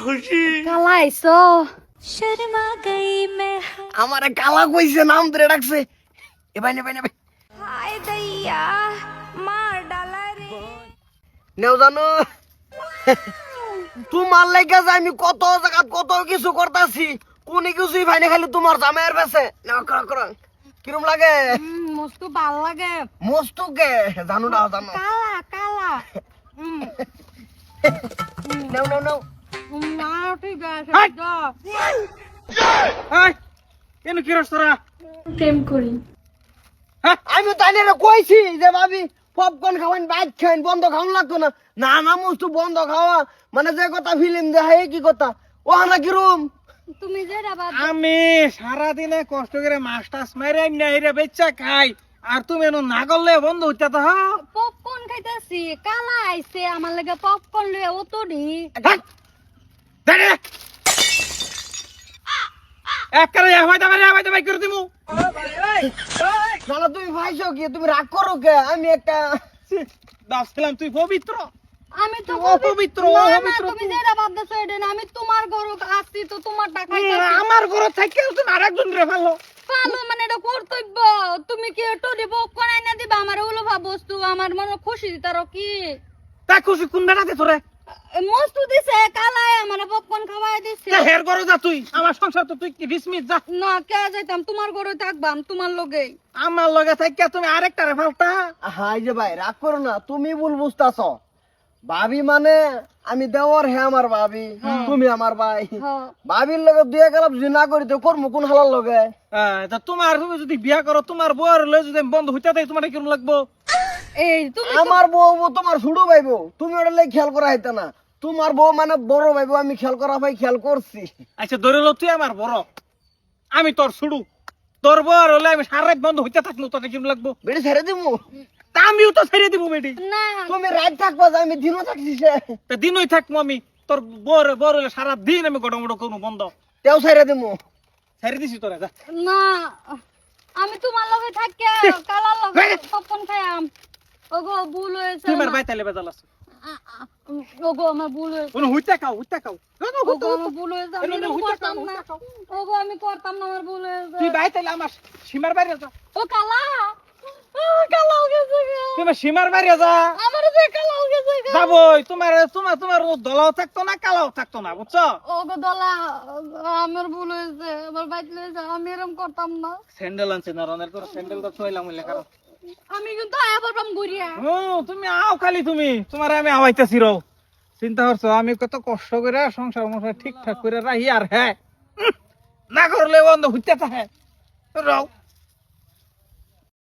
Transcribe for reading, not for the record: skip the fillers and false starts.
খুশি কালা আইছো शर्मा गई मैं আমারে কালা কইছে নাম ধরে ডাকছে এ ভাই নে ভাই हाय दैया मार डाला रे নেও জানো তোমার লাগা যে আমি কত জায়গা কত কিছু করতাছি কোন কিছুই ভাই না খালি তোমার জামাইয়ের বেছে নাও করো করো কিরম লাগে মস্ত ভাল লাগে মস্তু কে জানো না জানো কালা কালা নেও নেও নেও না ঠিক আছে এই কেন কি রস্তরা প্রেম করি আমি তাইলে কইছি যে ভাবি পপকর্ন খাওয়ান বাইক খাইন বন্ধ খাওয়ান লাগতো না না না মস্তু বন্ধ খাওয়া মানে যে কথা ফিল্ম দেখায় কি কথা ও না কিরম তুমি যে রাবা আমি সারা দিনে কষ্ট করে মাছ টাছ মেরে না এরে বেচা খাই আর তুমি এনো না করলে বন্ধ হইতা তো পপকর্ন খাইতেছি কালা আইছে আমার লাগে পপকর্ন লয়ে ও তো দি দাঁড়ে এক করে হয়তো ভাই করে দিমু শালা তুমি ভাইছো কি তুমি রাগ করো কে আমি একটা দাসলাম তুই পবিত্র আমি তো অপবিত্র, না, না, অপবিত্র তুমি যে রাবা দেছো এটা না আমি তোমার ঘর আসছি তো তোমারটা খাইতেছি আমার ঘর থেকে তুমি আরেকজন রে ভালো পালো মানে এটা কর্তব্য তুমি কি একটু দিব কোন আইনা দিবা আমার উলফা বস্তু আমার মনে খুশি দিতারো কি তা খুশি কোন বেড়াতে তোরে মস্তু দিছে কালাই আমার পপকর্ন খাওয়াই দিছে তা হের ঘরে যা তুই আমার সংসার তো তুই কি বিসমিস যা না কে যাইতাম তোমার ঘরে থাকবাম তোমার লগেই আমার লগে থেকে তুমি আরেকটা রে ফালতা হাই যে ভাই রাগ করো না তুমি ভুল বুঝতাছ ভাবি মানে আমি দেওয়ার হে আমার ভাবি তুমি আমার ভাই হ্যাঁ ভাবির লগে দুই কালাপ জিনা করি তো করমু কোন হালার লগে তা তোমার তুমি যদি বিয়া করো তোমার বউর লয়ে যদি আমি বন্ধ হইতা তাই তোমার কিরম লাগবো এই তুমি আমার বউ তোমার ছোট ভাই বউ তুমি ওটা লাই খেয়াল করা হইতা না তোমার বউ মানে বড় ভাই বউ আমি খেয়াল করা ভাই খেয়াল করছি আচ্ছা ধরে লো তুই আমার বড় আমি তোর ছুড়ু তোর বউর হলে আমি সারা রাত বন্ধ হইতে থাকবো তোর কিরম লাগবো বেড়ে ছেড়ে দিমু তা আমিও তো ছেড়ে দিব বেটি না তুমি রাত থাকবা যে আমি দিনও থাকছি সে তা দিনই থাকবো আমি তোর বউর হলে সারা দিন আমি গড়মড় করবো বন্ধ তেও ছেড়ে দিমু ছেড়ে দিছি তোরা যা না আমি তোমার লগে থাকি কালার লগে পপকর্ন খাইয়াম ওগো ভুল হয়েছে তুই আমার বাইতালে বেজাল আছে ওগো আমার ভুল হয়েছে কোনো হইতে খাও ওগো আমার ভুল হয়েছে আমি এরকম করতাম না ওগো আমি করতাম না আমার ভুল হয়েছে তুই বাইতালে আমার সীমার বাইরে যা ও কালা কালাও গেছে গা। তুই আমার সীমার বাইরে যা আমার যে কালাও গেছে গা। যাবই তোমার তোমার তোমার দলাও থাকতো না কালাও থাকতো না বুঝছো ওগো দলা আমার ভুল হয়েছে আমার বাইক লয়েছে আমি এরকম করতাম না স্যান্ডেল আনছে না রনের তোর স্যান্ডেল তো ছয়লাম বলে কারণ আমি কিন্তু আয়া পারলাম ঘুরিয়া ও তুমি আও খালি তুমি তোমার আমি আওয়াইতাছি রও চিন্তা করছো আমি কত কষ্ট করে সংসার মশাই ঠিকঠাক করে রাহি আর হ্যাঁ না করলে বন্ধ হইতে থাকে রও